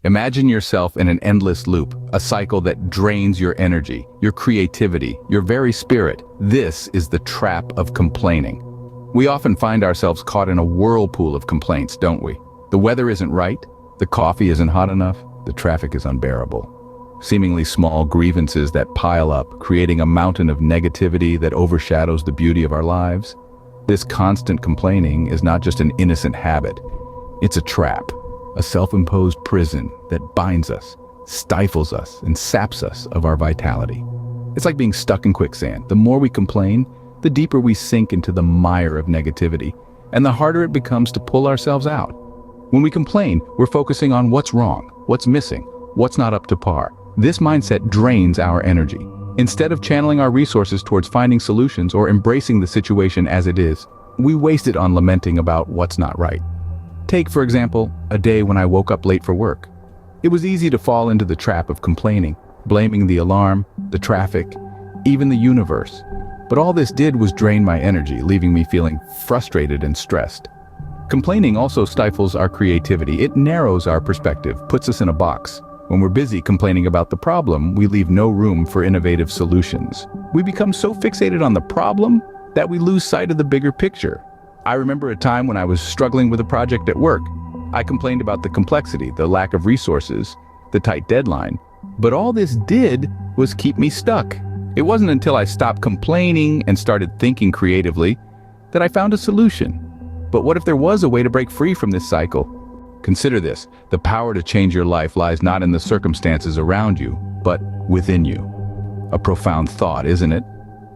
Imagine yourself in an endless loop, a cycle that drains your energy, your creativity, your very spirit. This is the trap of complaining. We often find ourselves caught in a whirlpool of complaints, don't we? The weather isn't right, the coffee isn't hot enough, the traffic is unbearable. Seemingly small grievances that pile up, creating a mountain of negativity that overshadows the beauty of our lives. This constant complaining is not just an innocent habit, it's a trap. A self-imposed prison that binds us, stifles us, and saps us of our vitality. It's like being stuck in quicksand. The more we complain, the deeper we sink into the mire of negativity, and the harder it becomes to pull ourselves out. When we complain, we're focusing on what's wrong, what's missing, what's not up to par. This mindset drains our energy. Instead of channeling our resources towards finding solutions or embracing the situation as it is, we waste it on lamenting about what's not right. Take, for example, a day when I woke up late for work. It was easy to fall into the trap of complaining, blaming the alarm, the traffic, even the universe. But all this did was drain my energy, leaving me feeling frustrated and stressed. Complaining also stifles our creativity. It narrows our perspective, puts us in a box. When we're busy complaining about the problem, we leave no room for innovative solutions. We become so fixated on the problem that we lose sight of the bigger picture. I remember a time when I was struggling with a project at work. I complained about the complexity, the lack of resources, the tight deadline. But all this did was keep me stuck. It wasn't until I stopped complaining and started thinking creatively that I found a solution. But what if there was a way to break free from this cycle? Consider this: the power to change your life lies not in the circumstances around you, but within you. A profound thought, isn't it?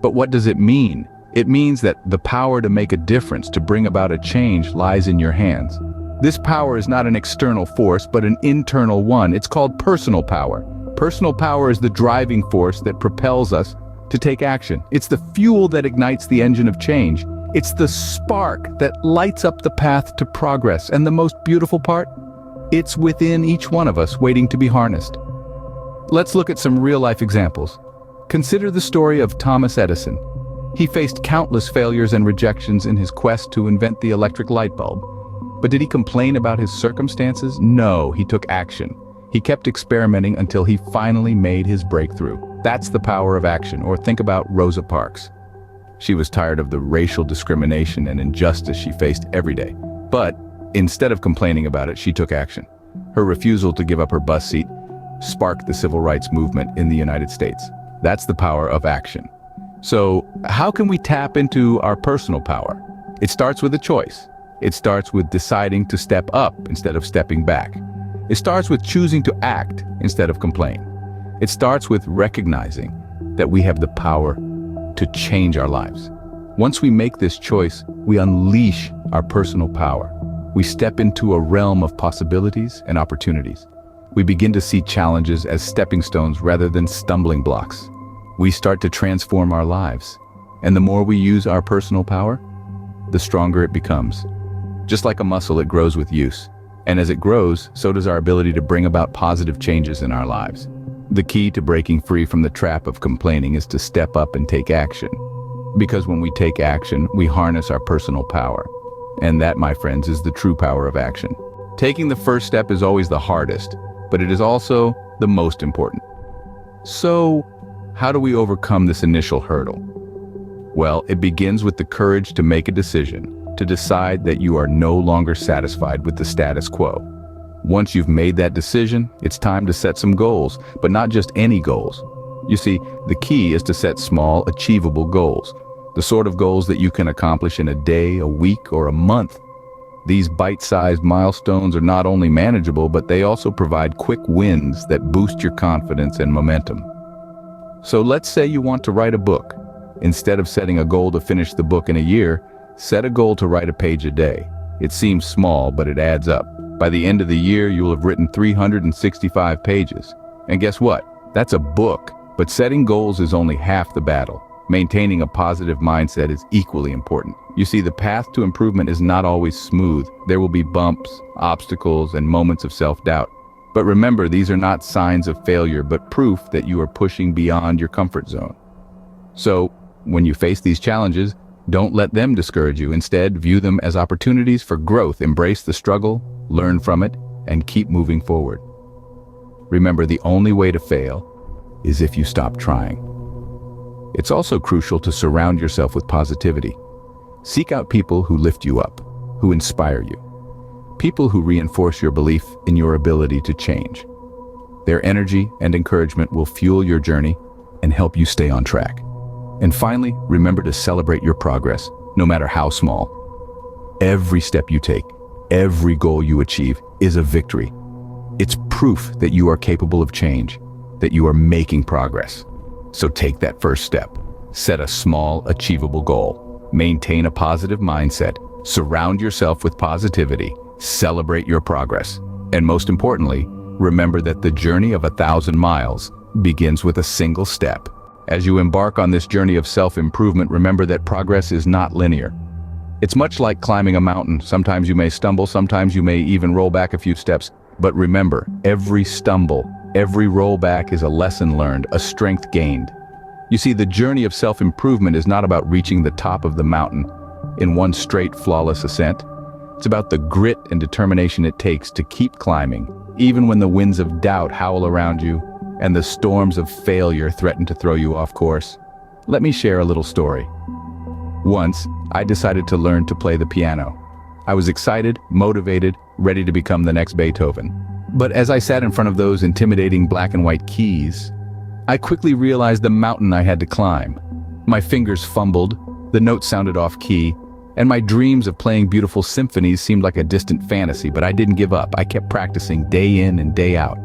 But what does it mean? It means that the power to make a difference, to bring about a change, lies in your hands. This power is not an external force, but an internal one. It's called personal power. Personal power is the driving force that propels us to take action. It's the fuel that ignites the engine of change. It's the spark that lights up the path to progress. And the most beautiful part? It's within each one of us, waiting to be harnessed. Let's look at some real-life examples. Consider the story of Thomas Edison. He faced countless failures and rejections in his quest to invent the electric light bulb. But did he complain about his circumstances? No, he took action. He kept experimenting until he finally made his breakthrough. That's the power of action. Or think about Rosa Parks. She was tired of the racial discrimination and injustice she faced every day. But instead of complaining about it, she took action. Her refusal to give up her bus seat sparked the civil rights movement in the United States. That's the power of action. So, how can we tap into our personal power? It starts with a choice. It starts with deciding to step up instead of stepping back. It starts with choosing to act instead of complain. It starts with recognizing that we have the power to change our lives. Once we make this choice, we unleash our personal power. We step into a realm of possibilities and opportunities. We begin to see challenges as stepping stones rather than stumbling blocks. We start to transform our lives. And the more we use our personal power, the stronger it becomes. Just like a muscle, it grows with use. And as it grows, so does our ability to bring about positive changes in our lives. The key to breaking free from the trap of complaining is to step up and take action. Because when we take action, we harness our personal power. And that, my friends, is the true power of action. Taking the first step is always the hardest, but it is also the most important. So, how do we overcome this initial hurdle? Well, it begins with the courage to make a decision, to decide that you are no longer satisfied with the status quo. Once you've made that decision, it's time to set some goals, but not just any goals. You see, the key is to set small, achievable goals, the sort of goals that you can accomplish in a day, a week, or a month. These bite-sized milestones are not only manageable, but they also provide quick wins that boost your confidence and momentum. So let's say you want to write a book. Instead of setting a goal to finish the book in a year, set a goal to write a page a day. It seems small, but it adds up. By the end of the year, you'll have written 365 pages. And guess what? That's a book. But setting goals is only half the battle. Maintaining a positive mindset is equally important. You see, the path to improvement is not always smooth. There will be bumps, obstacles, and moments of self-doubt. But remember, these are not signs of failure, but proof that you are pushing beyond your comfort zone. So, when you face these challenges, don't let them discourage you. Instead, view them as opportunities for growth. Embrace the struggle, learn from it, and keep moving forward. Remember, the only way to fail is if you stop trying. It's also crucial to surround yourself with positivity. Seek out people who lift you up, who inspire you. People who reinforce your belief in your ability to change. Their energy and encouragement will fuel your journey and help you stay on track. And finally, remember to celebrate your progress, no matter how small. Every step you take, every goal you achieve is a victory. It's proof that you are capable of change, that you are making progress. So take that first step. Set a small, achievable goal. Maintain a positive mindset. Surround yourself with positivity. Celebrate your progress. And most importantly, remember that the journey of 1,000 miles begins with a single step. As you embark on this journey of self-improvement, remember that progress is not linear. It's much like climbing a mountain. Sometimes you may stumble, sometimes you may even roll back a few steps. But remember, every stumble, every rollback is a lesson learned, a strength gained. You see, the journey of self-improvement is not about reaching the top of the mountain in one straight, flawless ascent. It's about the grit and determination it takes to keep climbing, even when the winds of doubt howl around you and the storms of failure threaten to throw you off course. Let me share a little story. Once, I decided to learn to play the piano. I was excited, motivated, ready to become the next Beethoven. But as I sat in front of those intimidating black and white keys, I quickly realized the mountain I had to climb. My fingers fumbled, the notes sounded off key, and my dreams of playing beautiful symphonies seemed like a distant fantasy. But I didn't give up. I kept practicing day in and day out.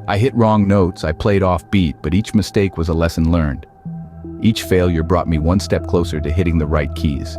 I hit wrong notes, I played off beat, but each mistake was a lesson learned. Each failure brought me one step closer to hitting the right keys.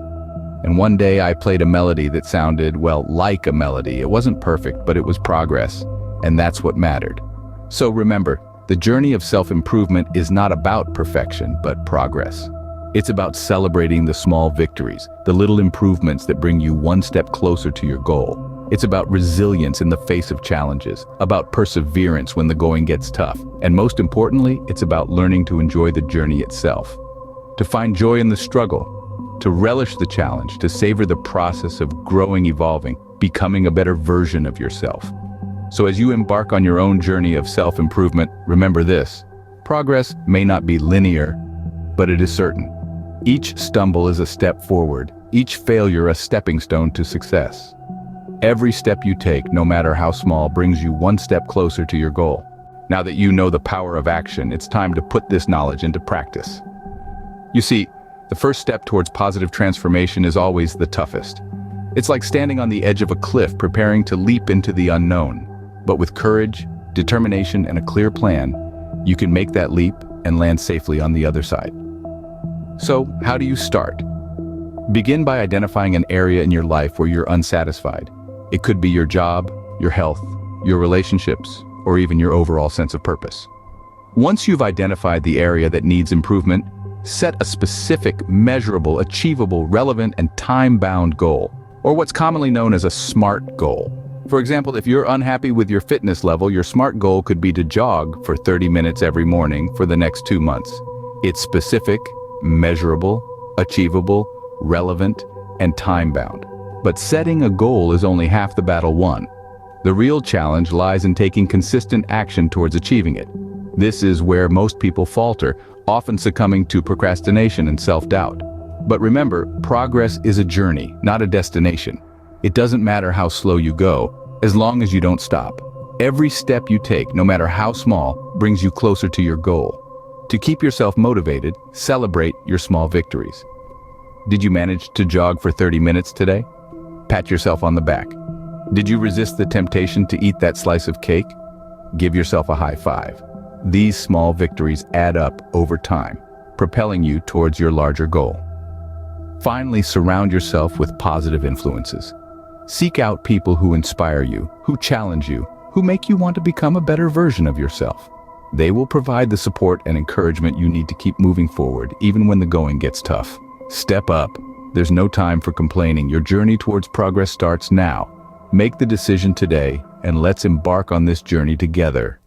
And one day I played a melody that sounded, well, like a melody. It wasn't perfect, but it was progress, and that's what mattered. So remember, the journey of self-improvement is not about perfection, but progress. It's about celebrating the small victories, the little improvements that bring you one step closer to your goal. It's about resilience in the face of challenges, about perseverance when the going gets tough, and most importantly, it's about learning to enjoy the journey itself. To find joy in the struggle, to relish the challenge, to savor the process of growing, evolving, becoming a better version of yourself. So as you embark on your own journey of self-improvement, remember this: progress may not be linear, but it is certain. Each stumble is a step forward, each failure a stepping stone to success. Every step you take, no matter how small, brings you one step closer to your goal. Now that you know the power of action, it's time to put this knowledge into practice. You see, the first step towards positive transformation is always the toughest. It's like standing on the edge of a cliff, preparing to leap into the unknown. But with courage, determination, and a clear plan, you can make that leap and land safely on the other side. So, how do you start? Begin by identifying an area in your life where you're unsatisfied. It could be your job, your health, your relationships, or even your overall sense of purpose. Once you've identified the area that needs improvement, set a specific, measurable, achievable, relevant, and time-bound goal, or what's commonly known as a SMART goal. For example, if you're unhappy with your fitness level, your SMART goal could be to jog for 30 minutes every morning for the next 2 months. It's specific, measurable, achievable, relevant, and time-bound. But setting a goal is only half the battle won. The real challenge lies in taking consistent action towards achieving it. This is where most people falter, often succumbing to procrastination and self-doubt. But remember, progress is a journey, not a destination. It doesn't matter how slow you go, as long as you don't stop. Every step you take, no matter how small, brings you closer to your goal. To keep yourself motivated, celebrate your small victories. Did you manage to jog for 30 minutes today? Pat yourself on the back. Did you resist the temptation to eat that slice of cake? Give yourself a high five. These small victories add up over time, propelling you towards your larger goal. Finally, surround yourself with positive influences. Seek out people who inspire you, who challenge you, who make you want to become a better version of yourself. They will provide the support and encouragement you need to keep moving forward, even when the going gets tough. Step up. There's no time for complaining. Your journey towards progress starts now. Make the decision today, and let's embark on this journey together.